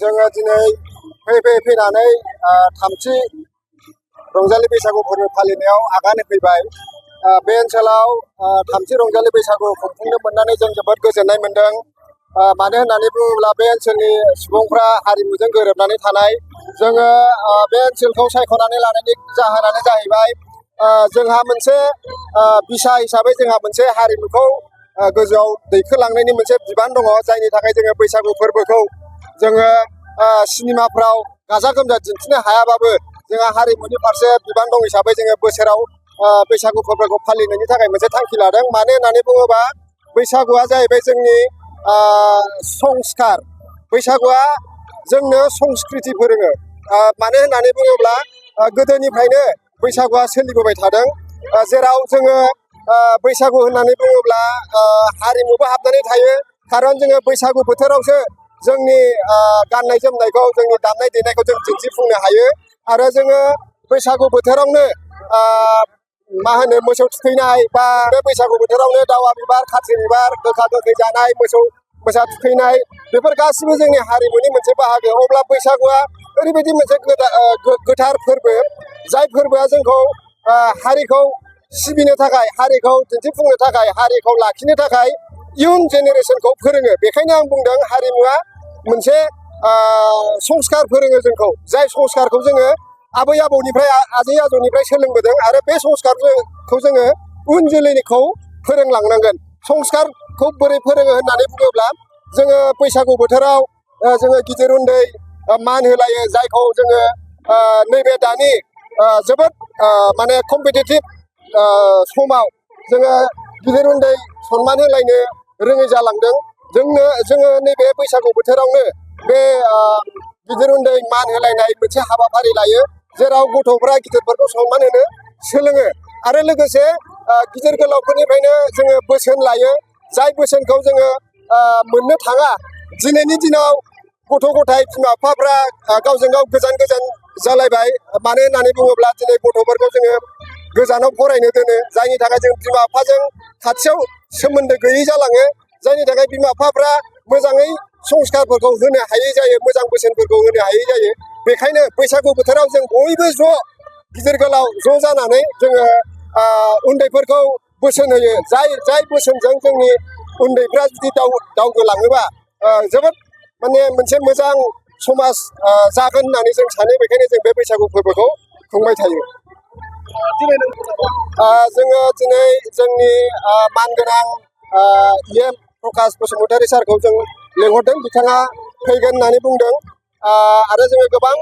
जोङो दिनै फैनानै थामथि रंजालि बैसागु फोरबो फालिनायाव आगान होफैबाय। बे ओनसोलाव थामथि रंजालि बैसागु खुंफुंनो मोननानै जों जोबोद गोजोननाय मोन्दों। मानो होननानै बुङोब्ला बे ओनसोलनि सुबुंफ्रा हारिमुजों गोरोबनानै थानाय। जोङो बे ओनसोलखौ सायख'नानै लानायनि जाहोनानो जाहैबाय जोंहा मोनसे बिसा हिसाबै जोंहा मोनसे हारिमुखौ गोजौआव दैखोलांनायनि मोनसे बिबान दङ, जायनि थाखाय जोङो बैसागु फोरबोखौ जोङो सिनेमाफ्राव गाजा गोमजा दिन्थिनो हायाबाबो जोंहा हारिमुनि फारसे बिबान दं हिसाबै जोङो बोसोराव बैसागु फोरबोखौ फालिनायनि थाखाय मोनसे थांखि लादों। मानो होननानै बुङोबा बैसागुआ जाहैबाय जोंनि संस्कार। बैसागुआ जोंनो संस्कृति फोरोङो। मानो होननानै बुङोब्ला गोदोनिफ्रायनो बैसागुआ सोलिबोबाय थादों, जेराव जोङो बैसागु होननानै बुङोब्ला हारिमुबो हाबनानै थायो। खारन जोङो बैसागु बोथोरावसो जोंनि गाननाय जोमनायखौ, जोंनि दामनाय देनायखौ जों दिन्थिफुंनो हायो। आरो जोङो बैसागु बोथोरावनो मा होनो मोसौ थुखैनाय, बा बे बैसागु बोथोरावनो दावा बिबार, खाथ्रि बिबार, गोखा गोखै जानाय, मोसा थुखैनाय, बेफोर गासिबो जोंनि हारिमुनि मोनसे बाहागो। अब्ला बैसागुआ ओरैबायदि मोनसे गोथार फोरबो, जाय फोरबोआ जोंखौ हारिखौ सिबिनो थाखाय, हारिखौ दिन्थिफुंनो थाखाय, हारिखौ लाखिनो थाखाय इयुन जेनेरेसनखौ फोरोङो। बेखायनो आं बुंदों हारिमुवा मोनसे संस्कार फोरोङो जोंखौ, जाय संस्कारखौ जोङो आबै आबौनिफ्राय, आजै आजौनिफ्राय सोलोंबोदों। आरो बे संस्कारखौ जोङो उन जोलैनिखौ फोरोंलांनांगोन। संस्कारखौ बोरै फोरोङो होननानै बुङोब्ला जोङो बैसागु बोथोराव जोङो गिदिर उन्दै मान होलायो, जायखौ जोङो नैबे दानि जोबोद माने कम्पिटिटिभ समाव जोङो गिदिर उन्दै सनमान होलायनो रोङै जालांदों। जोङो नैबे बैसागु बोथोरावनो बे गिदिर उन्दै मान होलायनाय मोनसे हाबाफारि लायो, जेराव गथ'फ्रा गिदिरफोरखौ सनमान होनो सोलोङो। आरो लोगोसे गिदिर गोलावफोरनिफ्रायनो जोङो बोसोन लायो, जाय बोसोनखौ जोङो मोननो थाङा। दिनैनि दिनाव गथ' गथाय बिमा बिफाफ्रा गावजों गाव गोजान गोजान जालायबाय। मानो होननानै बुङोब्ला दिनै गथ'फोरखौ जोङो गोजानाव फरायनो दोनो, जायनि थाखाय जों बिमा बिफाजों खाथियाव सोमोन्दो गैयै जालाङो। जायनि थाखाय बिमा बिफाफ्रा मोजाङै संस्कारफोरखौ होनो हायै जायो, मोजां बोसोनफोरखौ होनो हायै जायो। बेखायनो बैसागु बोथोराव जों बयबो ज' गिदिर गोलाव ज' जानानै जोङो उन्दैफोरखौ बोसोन होयो। जाय बोसोनजों जोंनि उन्दैफ्रा जुदि दावगोलाङोबा जोबोद माने मोनसे मोजां समाज जागोन होननानै जों सानो। बेखायनो जों बे बैसागु फोरबोखौ खुंबाय थायो। जोङो दिनै जोंनि मानगोनां EM प्रकाश बसुमतारी सारखौ जों लिंहरदों। बिथाङा फैगोन होननानै बुंदों। आरो जोङो गोबां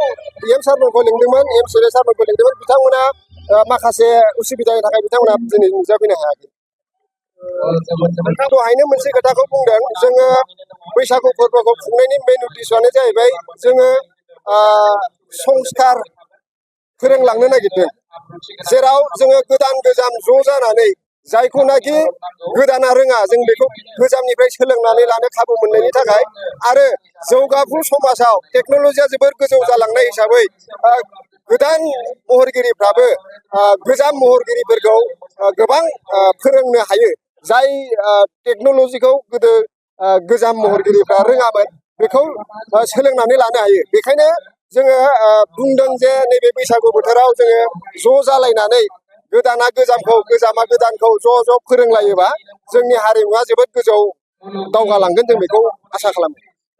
EM सारमोनखौ लिंदोंमोन, EM सुरेश सारमोनखौ लिंदोंमोन। बिथांमोना माखासे उसुबिदानि थाखाय बिथांमोना दिनै नुजाफैनो हायाखै। दहायनो मोनसे खोथाखौ बुंदों, जोङो बैसागु फोरबोखौ खुंनायनि मेन उद्देश्यआनो जाहैबाय जोङो संस्कार फोरोंलांनो नागिरदों, जेराव जोङो गोदान गोजाम ज' जानानै जायखौनाखि गोदाना रोङा जों बेखौ गोजामनिफ्राय सोलोंनानै लानो खाबु मोननायनि थाखाय। आरो जौगाफु समाजाव टेक्न'लजिया जोबोर गोजौ जालांनाय हिसाबै गोदान महरगिरिफ्राबो गोजाम महरगिरिफोरखौ गोबां फोरोंनो हायो। जाय टेक्न'लजिखौ गोदो गोजाम महरगिरिफ्रा रोङामोन, बेखौ सोलोंनानै लानो हायो। बेखायनो जोङो बुंदों जे नैबे बैसागु बोथोराव जोङो ज' जालायनानै गोदाना गोजामखौ, गोजामा गोदानखौ ज' ज' फोरोंलायोबा जोंनि हारिमुवा जोबोद गोजौ दावगालांगोन, जों बेखौ आसा खालामो।